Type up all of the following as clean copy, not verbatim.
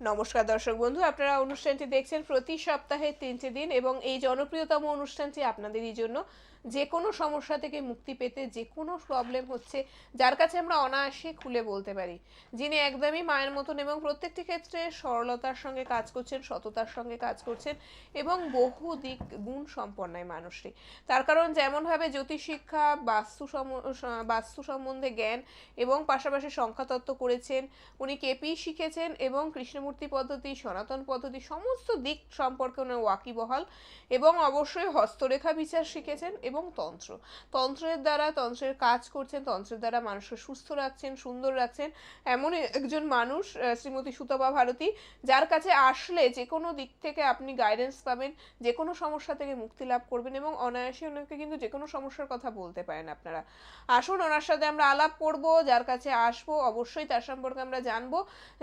নমস্কার দর্শক বন্ধু, আপনারা অনুষ্ঠানটি দেখছেন প্রতি সপ্তাহে 3টে দিন এবং এই জনপ্রিয়তম অনুষ্ঠানটি আপনাদেরই জন্য। যে কোনো সমস্যা থেকে মুক্তি পেতে, যে কোনো প্রবলেম হচ্ছে যার কাছে আমরা অনায়াসে খুলে বলতে পারি, যিনি একদমই মায়ের মতন এবং প্রত্যেকটি ক্ষেত্রে সরলতার সঙ্গে কাজ করছেন, সততার সঙ্গে কাজ করছেন এবং বহু দিক গুণ সম্পন্ন মানুষটি। তার কারণ যেমনভাবে জ্যোতিষশিক্ষা, বাস্তু সম্বন্ধে জ্ঞান এবং পাশাপাশি সংখ্যাতত্ত্ব করেছেন, উনি কেপি শিখেছেন এবং কৃষ্ণমূর্তি পদ্ধতি, সনাতন পদ্ধতি সমস্ত দিক সম্পর্কে ওনার ওয়াকিবহাল এবং অবশ্যই হস্তরেখা বিচার শিখেছেন এবং তন্ত্রের দ্বারা তন্ত্রের কাজ করছেন, তন্ত্রের দ্বারা মানুষকে সুস্থ রাখছেন, সুন্দর রাখছেন। এমন একজন মানুষ শ্রীমতী সুতপা ভারতী, যার কাছে আসলে যে কোনো দিক থেকে আপনি গাইডেন্স পাবেন, যে কোনো সমস্যা থেকে মুক্তি লাভ করবেন এবং অনায়াসে ওনাকে কিন্তু যে কোনো সমস্যার কথা বলতে পারেন আপনারা। আসুন ওনার সাথে আমরা আলাপ করব, যার কাছে আসবো অবশ্যই তার সম্পর্কে আমরা জানবো,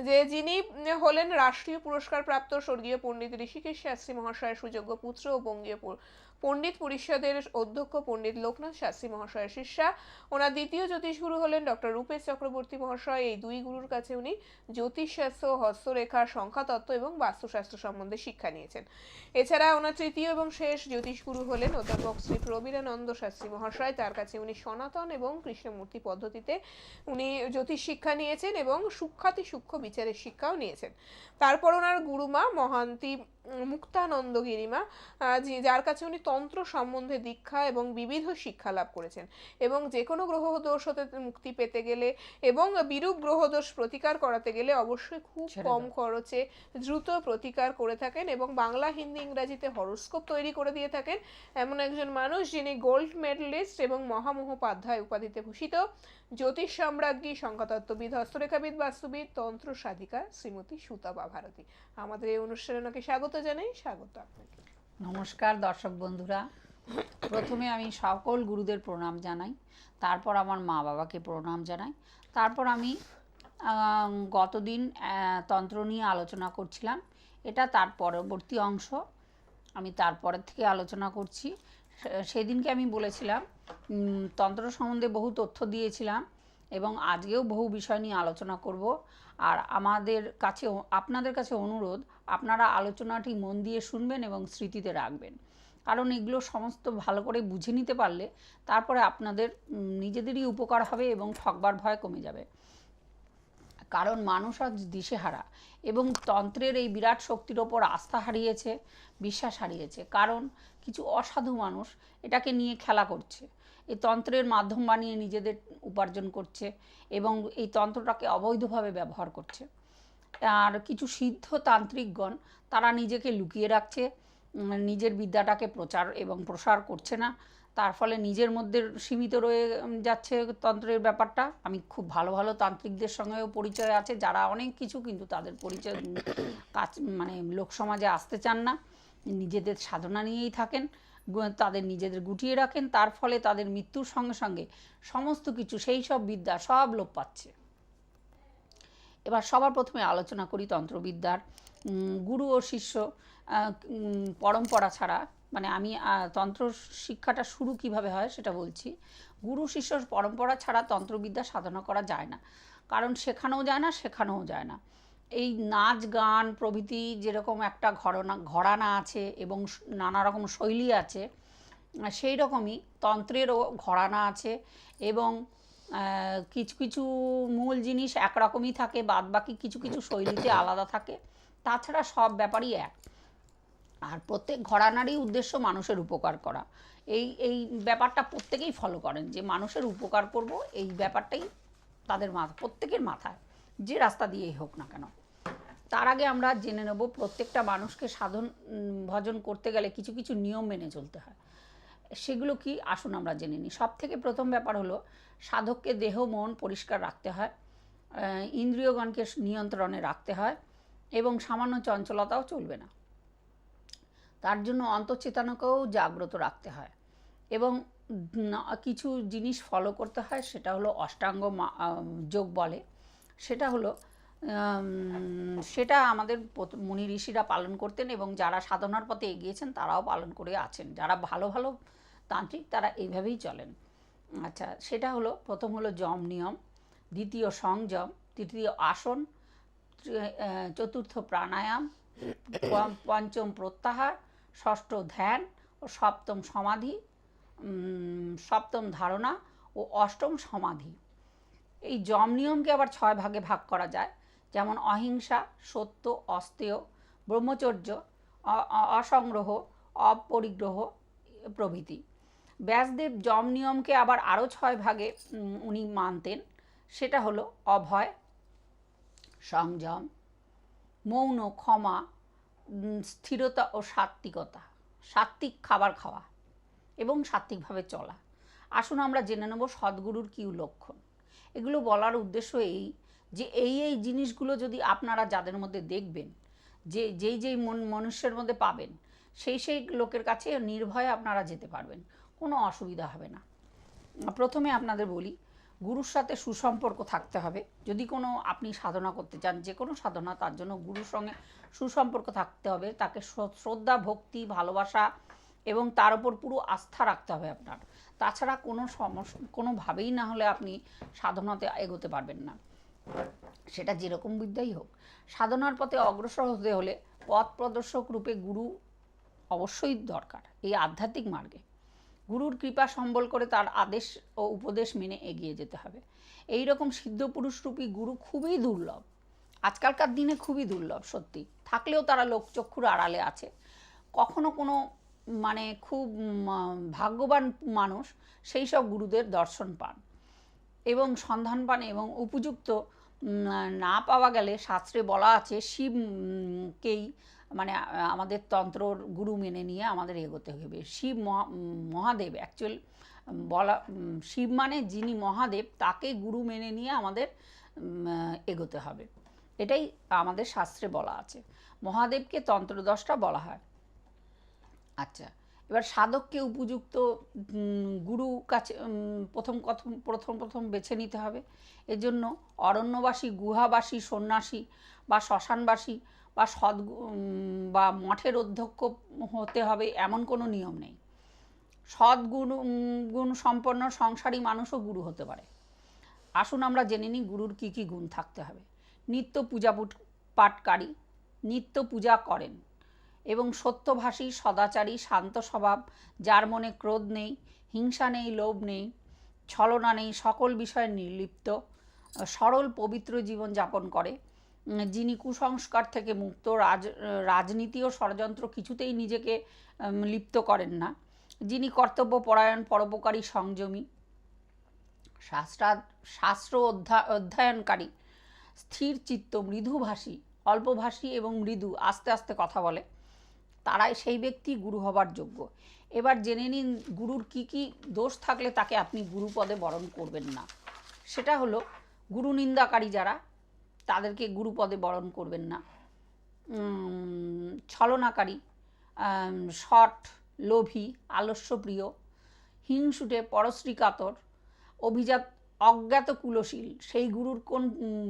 যে যিনি হলেন রাষ্ট্রীয় পুরস্কার প্রাপ্ত স্বর্গীয় পণ্ডিত ঋষিকেশ শাস্ত্রী মহাশয়ের সুযোগ্য পুত্র ও বঙ্গীয় পণ্ডিত পরিষদের অধ্যক্ষ পণ্ডিত লোকনাথ শাস্ত্রী মহাশয়ের শিষ্যা। ওনার দ্বিতীয় জ্যোতিষগুরু হলেন ডক্টর রূপেশ চক্রবর্তী মহাশয়। এই দুই গুরুর কাছে উনি জ্যোতিষশাস্ত্র, হস্তরেখা, সংখ্যাতত্ত্ব এবং বাস্তুশাস্ত্র সম্বন্ধে শিক্ষা নিয়েছেন। এছাড়া ওনার তৃতীয় এবং শেষ জ্যোতিষগুরু হলেন অধ্যাপক শ্রী প্রবীরানন্দ শাস্ত্রী মহাশয়। তার কাছে উনি সনাতন এবং কৃষ্ণমূর্তি পদ্ধতিতে উনি জ্যোতিষ শিক্ষা নিয়েছেন এবং সূক্ষ্ম বিচারের শিক্ষাও নিয়েছেন। তারপর ওনার গুরুমা মহান্তি মুক্তানন্দ গিরিমা, যার কাছে উনি তন্ত্র সম্বন্ধে দীক্ষা এবং বিবিধ শিক্ষা লাভ করেছেন এবং যে কোনো গ্রহদোষ হতে মুক্তি পেতে গেলে এবং বিরূপ গ্রহদোষ প্রতিকার করাতে গেলে অবশ্যই খুব কম খরচে দ্রুত প্রতিকার করে থাকেন এবং বাংলা, হিন্দি, ইংরাজিতে হরোস্কোপ তৈরি করে দিয়ে থাকেন। এমন একজন মানুষ যিনি গোল্ড মেডেলিস্ট এবং মহামহোপাধ্যায় উপাধিতে ভূষিত, জ্যোতিষ সম্রাজ্ঞী, সংখ্যাতত্ত্ববিদ, হস্তরেখাবিদ, বাস্তুবিদ, তন্ত্র সাধিকা শ্রীমতী সুতপা ভারতী। আমাদের এই অনুষ্ঠানে ওনাকে স্বাগত জানাই। স্বাগত আপনাকে। নমস্কার দর্শক বন্ধুরা, প্রথমে আমি সকল গুরুদের প্রণাম জানাই, তারপর আমার মা বাবাকে প্রণাম জানাই, তারপর আমি গতদিন তন্ত্র নিয়ে আলোচনা করছিলাম, এটা তার পরবর্তী অংশ, আমি তারপরের থেকে আলোচনা করছি। সেদিনকে আমি বলেছিলাম তন্ত্র সম্বন্ধে বহু তথ্য দিয়েছিলাম এবং আজকেও বহু বিষয় নিয়ে আলোচনা করব। আর আপনাদের কাছে অনুরোধ, আপনারা আলোচনাটি মন দিয়ে শুনবেন এবং স্মৃতিতে রাখবেন, কারণ এগুলো সমস্ত ভালো করে বুঝে নিতে পারলে তারপরে আপনাদের নিজেদেরই উপকার হবে এবং ঠকবার ভয় কমে যাবে। কারণ মানুষ আজ দিশেহারা এবং তন্ত্রের এই বিরাট শক্তির ওপর আস্থা হারিয়েছে, বিশ্বাস হারিয়েছে, কারণ কিছু অসাধু মানুষ এটাকে নিয়ে খেলা করছে, এই তন্ত্রের মাধ্যম বানিয়ে নিজেদের উপার্জন করছে এবং এই তন্ত্রটাকে অবৈধভাবে ব্যবহার করছে। আর কিছু সিদ্ধ তান্ত্রিকগণ তারা নিজেকে লুকিয়ে রাখছে, নিজের বিদ্যাটাকে প্রচার এবং প্রসার করছে না, তার ফলে নিজের মধ্যে সীমিত রয়ে যাচ্ছে তন্ত্রের ব্যাপারটা। আমি খুব ভালো ভালো তান্ত্রিকদের সঙ্গেও পরিচয় আছে, যারা অনেক কিছু, কিন্তু তাদের পরিচয় লোক সমাজে আসতে চান না, নিজেদের সাধনা নিয়েই থাকেন, তাদের নিজেদের গুটিয়ে রাখেন, তার ফলে তাদের মৃত্যুর সঙ্গে সঙ্গে সমস্ত কিছু, সেই সব বিদ্যা সব লোপ পাচ্ছে। এবার সবার প্রথমে আলোচনা করি তন্ত্রবিদ্যার গুরু ও শিষ্য পরম্পরা ছাড়া, আমি তন্ত্র শিক্ষাটা শুরু কিভাবে হয় সেটা বলছি। গুরু শিষ্য পরম্পরা ছাড়া তন্ত্রবিদ্যা সাধনা করা যায় না, কারণ শেখানোও যায় না, শেখানোও যায় না। এই নাচ গান প্রভৃতি যেরকম একটা ঘরানা আছে এবং নানা রকম শৈলী আছে, সেই রকমই তন্ত্রেরও ঘরানা আছে এবং কিছু কিছু মূল জিনিস একরকমই থাকে, বাদ বাকি কিছু কিছু শৈলীতে আলাদা থাকে, তাছাড়া সব ব্যাপারই এক। আর প্রত্যেক ঘরানারই উদ্দেশ্য মানুষের উপকার করা। এই ব্যাপারটা প্রত্যেকেই ফলো করেন, যে মানুষের উপকার করব, এই ব্যাপারটাই তাদের প্রত্যেকের মাথায়, যে রাস্তা দিয়েই হোক না কেন। তার আগে আমরা জেনে নেব, প্রত্যেকটা মানুষকে সাধন ভজন করতে গেলে কিছু কিছু নিয়ম মেনে চলতে হয়। সেগুলো কি, আসুন আমরা জেনে নিই। সব থেকে প্রথম ব্যাপার হলো, সাধককে দেহ মন পরিষ্কার রাখতে হয়, ইন্দ্রিয়গণকে নিয়ন্ত্রণে রাখতে হয় এবং সামান্য চঞ্চলতাও চলবে না। তার জন্য অন্তঃচেতনাকেও জাগ্রত রাখতে হয় এবং কিছু জিনিস ফলো করতে হয়, সেটা হলো অষ্টাঙ্গ যোগ বলে। সেটা আমাদের মুনি ঋষিরা পালন করতেন এবং যারা সাধনার পথে এগিয়েছেন তারাও পালন করে আছেন। যারা ভালো ভালো তান্ত্রিক তারা এইভাবেই চলেন। আচ্ছা, সেটা হলো, প্রথম হলো যম নিয়ম, দ্বিতীয় সংযম, তৃতীয় আসন, চতুর্থ প্রাণায়াম, পঞ্চম প্রত্যাহার, ষষ্ঠ ধ্যান ও সপ্তম সমাধি, সপ্তম ধারণা ও অষ্টম সমাধি। এই যম নিয়মকে আবার 6 ভাগে ভাগ করা যায়, যেমন অহিংসা, সত্য, অস্তেয়, ব্রহ্মচর্য, অসংগ্রহ, অপরিগ্রহ প্রভৃতি। ব্যাসদেব যম নিয়মকে আবার আরও 6 ভাগে উনি মানতেন। সেটা হলো অভয়, সংযম, মৌন, ক্ষমা, স্থিরতা ও সাত্ত্বিকতা, সাত্ত্বিক খাবার খাওয়া এবং সাত্ত্বিকভাবে চলা। আসুন আমরা জেনে নেব সদ্গুরুর কী লক্ষণ। এগুলো বলার উদ্দেশ্য এই যে এই জিনিসগুলো যদি আপনারা যাদের মধ্যে দেখবেন, যেই মনুষ্যের মধ্যে পাবেন, সেই লোকের কাছে নির্ভয়ে আপনারা যেতে পারবেন, কোনো অসুবিধা হবে না। প্রথমে আপনাদের বলি, গুরুর সাথে সুসম্পর্ক থাকতে হবে। যদি কোনো আপনি সাধনা করতে চান, যে কোনো সাধনা, তার জন্য গুরুর সঙ্গে সুসম্পর্ক থাকতে হবে। তাকে শ্রদ্ধা, ভক্তি, ভালোবাসা এবং তার উপর পুরো আস্থা রাখতে হবে আপনার। তাছাড়া কোনোভাবেই না হলে আপনি সাধনাতে এগোতে পারবেন না, সেটা যেরকম বিদ্যাই হোক। সাধনার পথে অগ্রসর হতে হলে পথ প্রদর্শক রূপে গুরু অবশ্যই দরকার। এই আধ্যাত্মিক মার্গে গুরুর কৃপা সম্বল করে তার আদেশ ও উপদেশ মেনে এগিয়ে যেতে হবে। এই রকম সিদ্ধ পুরুষরূপী গুরু খুবই দুর্লভ, আজকালকার দিনে খুবই দুর্লভ সত্যি। থাকলেও তারা লোকচক্ষুর আড়ালে আছে। কখনো কোনো খুব ভাগ্যবান মানুষ সেই সব গুরুদের দর্শন পান এবং সন্ধান পান, এবং উপযুক্ত না পাওয়া গেলে শাস্ত্রে বলা আছে শিবকেই আমাদের তন্ত্রর গুরু মেনে নিয়ে আমাদের এগোতে হবে। শিব মহাদেব অ্যাকচুয়াল বলা, শিব যিনি মহাদেব, তাকে গুরু মেনে নিয়ে আমাদের এগোতে হবে, এটাই আমাদের শাস্ত্রে বলা আছে। মহাদেবকে তন্ত্রদ্রষ্টা বলা হয়। আচ্ছা, এবার সাধককে উপযুক্ত গুরু কাছে প্রথম বেছে নিতে হবে। এর জন্য অরণ্যবাসী, গুহাবাসী, সন্ন্যাসী বা শ্মশানবাসী বা বা মঠের অধ্যক্ষ হতে হবে এমন কোনো নিয়ম নেই। গুণ সম্পন্ন সংসারী মানুষও গুরু হতে পারে। আসুন আমরা জেনে নিই গুরুর কী কী গুণ থাকতে হবে। নিত্য পূজা পাঠকারী, নিত্য পূজা করেন এবং সত্যভাষী, সদাচারী, শান্ত স্বভাব, যার মনে ক্রোধ নেই, হিংসা নেই, লোভ নেই, ছলনা নেই, সকল বিষয়ে নির্লিপ্ত, সরল পবিত্র জীবন যাপন করে, যিনি কুসংস্কার থেকে মুক্ত, রাজনীতি ও ষড়যন্ত্র কিছুতেই নিজেকে লিপ্ত করেন না, যিনি কর্তব্যপরায়ণ, পরোপকারী, সংযমী, শাস্ত্র অধ্যয়নকারী, স্থির চিত্ত, মৃদুভাষী, অল্পভাষী এবং মৃদু, আস্তে আস্তে কথা বলে, তারাই সেই ব্যক্তি গুরু হবার যোগ্য। এবার জেনে নিন গুরুর কী কী দোষ থাকলে তাকে আপনি গুরুপদে বরণ করবেন না। সেটা হলো গুরু নিন্দাকারী যারা, তাদেরকে গুরুপদে বরণ করবেন না। ছলনাকারী, শঠ, লোভী, আলস্যপ্রিয়, হিংসুটে, পরশ্রীকাতর, অজ্ঞাত কুলশীল, সেই গুরুর কোন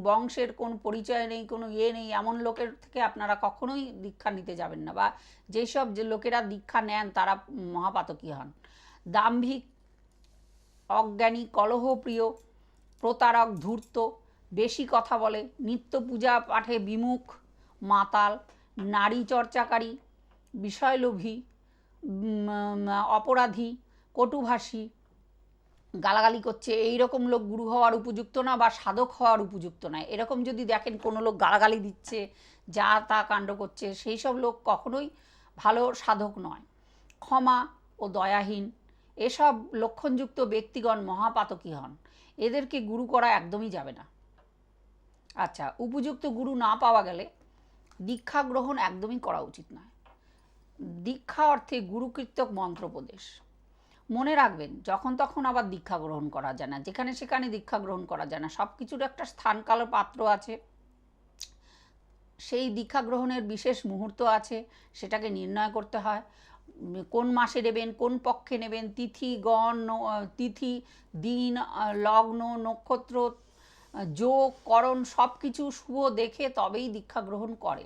বংশের কোন পরিচয় নেই, কোনো নেই, এমন লোকের থেকে আপনারা কখনোই দীক্ষা নিতে যাবেন না, বা যেসব যে লোকেরা দীক্ষা নেন তারা মহাপাতকী হন। দাম্ভিক, অজ্ঞানী, কলহপ্রিয়, প্রতারক, ধূর্ত, বেশি কথা বলে, নিত্য পূজা পাঠে বিমুখ, মাতাল, নারী চর্চাকারী, বিষয়লোভী, অপরাধী, কটুভাষী, গালাগালি করছে, এই রকম লোক গুরু হওয়ার উপযুক্ত না বা সাধক হওয়ার উপযুক্ত নয়। এরকম যদি দেখেন কোনো লোক গালাগালি দিচ্ছে, যা তা কাণ্ড করছে, সেই সব লোক কখনোই ভালো সাধক নয়। ক্ষমা ও দয়াহীন, এসব লক্ষণযুক্ত ব্যক্তিগণ মহাপাতকী হন, এদেরকে গুরু করা একদমই যাবে না। আচ্ছা, উপযুক্ত গুরু না পাওয়া গেলে দীক্ষা গ্রহণ একদমই করা উচিত নয়। দীক্ষা অর্থে গুরুকৃতক মন্ত্রোপদেশ। মনে রাখবেন, যখন তখন আবার দীক্ষা গ্রহণ করা যায় না, যেখানে সেখানে দীক্ষা গ্রহণ করা যায় না। সব কিছুর একটা স্থান কাল পাত্র আছে, সেই দীক্ষা গ্রহণের বিশেষ মুহূর্ত আছে, সেটাকে নির্ণয় করতে হয়। কোন মাসে নেবেন, কোন পক্ষে নেবেন, তিথি, দিন, লগ্ন, নক্ষত্র, যোগ, করণ সব কিছু শুভ দেখে তবেই দীক্ষা গ্রহণ করে।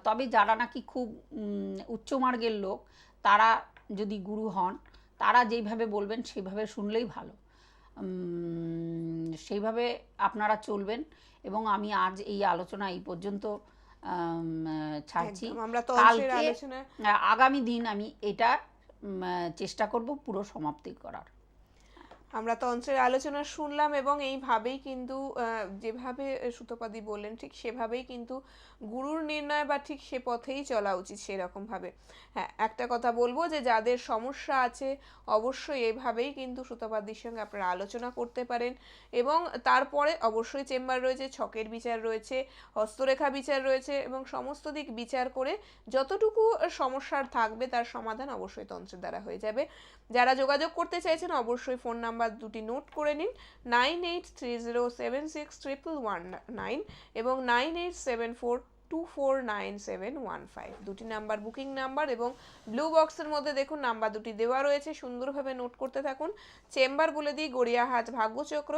তবে যারা নাকি খুব উচ্চমার্গের লোক, তারা যদি গুরু হন, তারা যেইভাবে বলবেন সেইভাবে শুনলেই ভালো। সেইভাবে আপনারা চলবেন। এবং আমি আজ এই আলোচনা এই পর্যন্ত ছাড়ছি। একদম, আমরা তন্ত্রের কালকে আলোচনা আগামী দিন আমি এটা চেষ্টা করব পুরো সমাপ্তি করার। আমরা তন্ত্রের আলোচনা শুনলাম এবং এইভাবেই কিন্তু যেভাবে সুতপাদি বললেন ঠিক সেভাবেই কিন্তু গুরুর নির্ণয় বা ঠিক সে পথেই চলা উচিত সেরকমভাবে। হ্যাঁ, একটা কথা বলবো যে যাদের সমস্যা আছে অবশ্যই এইভাবেই কিন্তু সুতপাদির সঙ্গে আপনারা আলোচনা করতে পারেন এবং তারপরে অবশ্যই চেম্বার রয়েছে, ছকের বিচার রয়েছে, হস্তরেখা বিচার রয়েছে এবং সমস্ত দিক বিচার করে যতটুকু সমস্যার থাকবে তার সমাধান অবশ্যই তন্ত্রের দ্বারা হয়ে যাবে। যারা যোগাযোগ করতে চাইছেন অবশ্যই ফোন নাম্বার দুটি নোট করে নিন, 9830761119 এবং 9874249715। দুটি নাম্বার বুকিং নাম্বার এবং ব্লু বক্সের মধ্যে দেখুন নাম্বার দুটি দেওয়া রয়েছে, সুন্দরভাবে নোট করতে থাকুন। চেম্বার বলে দিই গড়িয়াহাট ভাগ্যচক্র,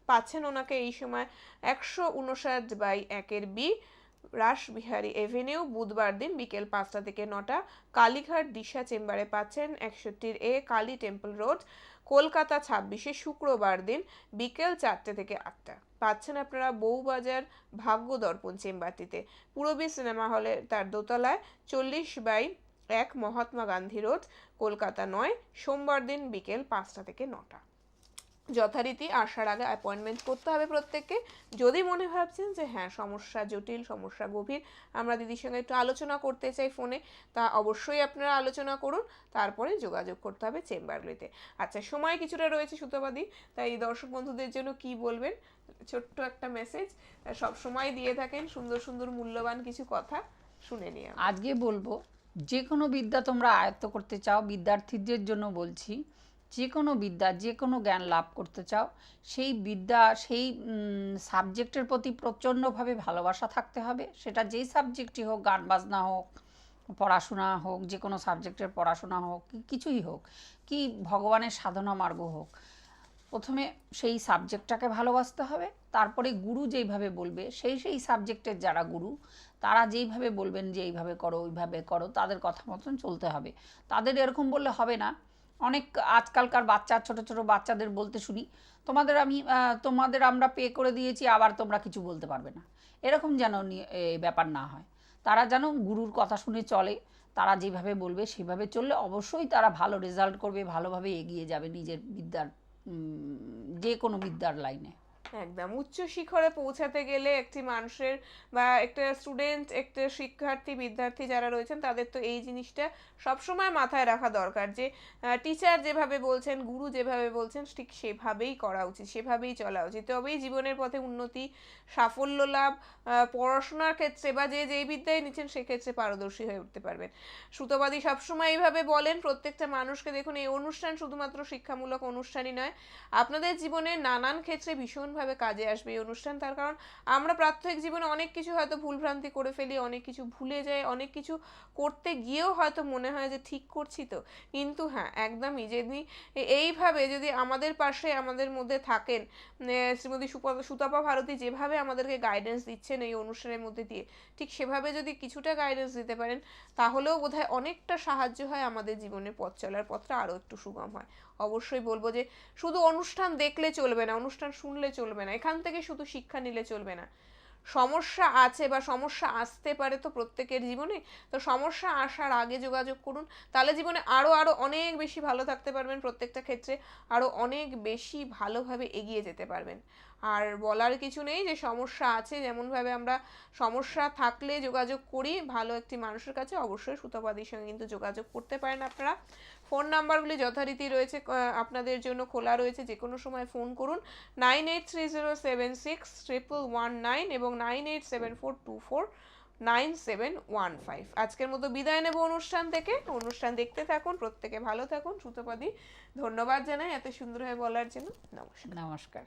পাচ্ছেন ওনাকে এই সময় 159/1 রাসবিহারী এভিনিউ, বুধবার দিন বিকেল 5টা থেকে 9টা। কালীঘাট দিশা চেম্বারে পাচ্ছেন 61 কালী টেম্পল রোড, কলকাতা 26 শুক্রবার দিন বিকেল 4টে থেকে 8টা। পাচ্ছেন আপনারা বউবাজার ভাগ্য দর্পণ চেম্বারটিতে, পূরবী সিনেমা হলে তার দোতলায়, 40/1 মহাত্মা গান্ধী রোড, কলকাতা 9, সোমবার দিন বিকেল 5টা থেকে 9টা। যথারীতি আসার আগে অ্যাপয়েন্টমেন্ট করতে হবে প্রত্যেককে। যদি মনে ভাবছেন যে হ্যাঁ সমস্যা জটিল, সমস্যা গভীর, আমরা দিদির সঙ্গে একটু আলোচনা করতে চাই ফোনে, তা অবশ্যই আপনারা আলোচনা করুন, তারপরে যোগাযোগ করতে হবে চেম্বারগুলিতে। আচ্ছা, সময় কিছুটা রয়েছে সুতপাদি, তাই দর্শক বন্ধুদের জন্য কি বলবেন? ছোট্ট একটা মেসেজ সব সময় দিয়ে থাকেন, সুন্দর সুন্দর মূল্যবান কিছু কথা শুনে নিয়ে আজকে বলবো, যে কোনো বিদ্যা তোমরা আয়ত্ত করতে চাও, বিদ্যার্থীদের জন্য বলছি, যে কোনো বিদ্যা, যে কোনো জ্ঞান লাভ করতে চাও, সেই বিদ্যা, সেই সাবজেক্টের প্রতি প্রচণ্ডভাবে ভালোবাসা থাকতে হবে। সেটা যেই সাবজেক্টই হোক, গান বাজনা হোক, পড়াশোনা হোক, যে কোনো সাবজেক্টের পড়াশোনা হোক, কিছুই হোক, কি ভগবানের সাধনা মার্গ হোক, প্রথমে সেই সাবজেক্টটাকে ভালোবাসতে হবে। তারপরে গুরু যেইভাবে বলবে, সেই সাবজেক্টের যারা গুরু, তারা যেইভাবে বলবেন যে এইভাবে করো, ওইভাবে করো, তাদের কথা মতন চলতে হবে। তাদের এরকম বললে হবে না। অনেক আজকালকার বাচ্চা, ছোট ছোট বাচ্চাদের বলতে শুনি, তোমাদের আমরা পে করে দিয়েছি, আবার তোমরা কিছু বলতে পারবে না। এরকম যেন ব্যাপার না হয়। তারা যেন গুরুর কথা শুনে চলে, তারা যেভাবে বলবে সেভাবে চললে অবশ্যই তারা ভালো রেজাল্ট করবে, ভালোভাবে এগিয়ে যাবে নিজের বিদ্যার, যে কোনো বিদ্যার লাইনে। একদম উচ্চ শিখরে পৌঁছাতে গেলে একটি মানুষের বা একটা স্টুডেন্ট, একটা শিক্ষার্থী, বিদ্যার্থী যারা রয়েছেন তাদের তো এই জিনিসটা সবসময় মাথায় রাখা দরকার যে টিচার যেভাবে বলছেন, গুরু যেভাবে বলছেন ঠিক সেভাবেই করা উচিত, সেভাবেই চলা উচিত, তবেই জীবনের পথে উন্নতি, সাফল্য লাভ, পড়াশোনার ক্ষেত্রে বা যেই বিদ্যায় নিচ্ছেন সেক্ষেত্রে পারদর্শী হয়ে উঠতে পারবেন। সুতপাদি সবসময় এইভাবে বলেন প্রত্যেকটা মানুষকে। দেখুন, এই অনুষ্ঠান শুধুমাত্র শিক্ষামূলক অনুষ্ঠানই নয়, আপনাদের জীবনে নানান ক্ষেত্রে ভীষণভাবে কাজে আসবে এই অনুষ্ঠান। তার কারণ আমরা প্রাত্যহিক জীবনে অনেক কিছু হয়তো ভুলভ্রান্তি করে ফেলি, অনেক কিছু ভুলে যাই, অনেক কিছু করতে গিয়েও হয়তো মনে হয় যে ঠিক করছি তো, কিন্তু হ্যাঁ একদমই যদি এইভাবে যদি আমাদের পাশে, আমাদের মধ্যে থাকেন, শ্রীমতী সুতপা ভারতী যেভাবে আমাদেরকে গাইডেন্স দিচ্ছেন এই অনুষ্ঠানের মধ্যে দিয়ে, ঠিক সেভাবে যদি কিছুটা গাইডেন্স দিতে পারেন তাহলেও বোধহয় অনেকটা সাহায্য হয়, আমাদের জীবনের পথ চলার পথটা আরও একটু সুগম হয়। অবশ্যই বলবো যে শুধু অনুষ্ঠান দেখলে চলবে না, অনুষ্ঠান শুনলে চলবে না, এখান থেকে শুধু শিক্ষা নিলে চলবে না। সমস্যা আছে বা সমস্যা আসতে পারে তো প্রত্যেকের জীবনে, তো সমস্যা আসার আগে যোগাযোগ করুন, তাহলে জীবনে আরও অনেক বেশি ভালো থাকতে পারবেন, প্রত্যেকটা ক্ষেত্রে আরও অনেক বেশি ভালোভাবে এগিয়ে যেতে পারবেন। আর বলার কিছু নেই যে সমস্যা আছে, যেমনভাবে আমরা সমস্যা থাকলে যোগাযোগ করি ভালো একটি মানুষের কাছে, অবশ্যই সুতপাদির সঙ্গে কিন্তু যোগাযোগ করতে পারেন আপনারা। ফোন নাম্বারগুলি যথারীতি রয়েছে, আপনাদের জন্য খোলা রয়েছে, যে কোনো সময় ফোন করুন, 9830761119 এবং 9874249715। আজকের মতো বিদায় নেব অনুষ্ঠান থেকে। অনুষ্ঠান দেখতে থাকুন, প্রত্যেকে ভালো থাকুন। সুতপাদি ধন্যবাদ জানাই এত সুন্দরভাবে বলার জন্য। নমস্কার। নমস্কার।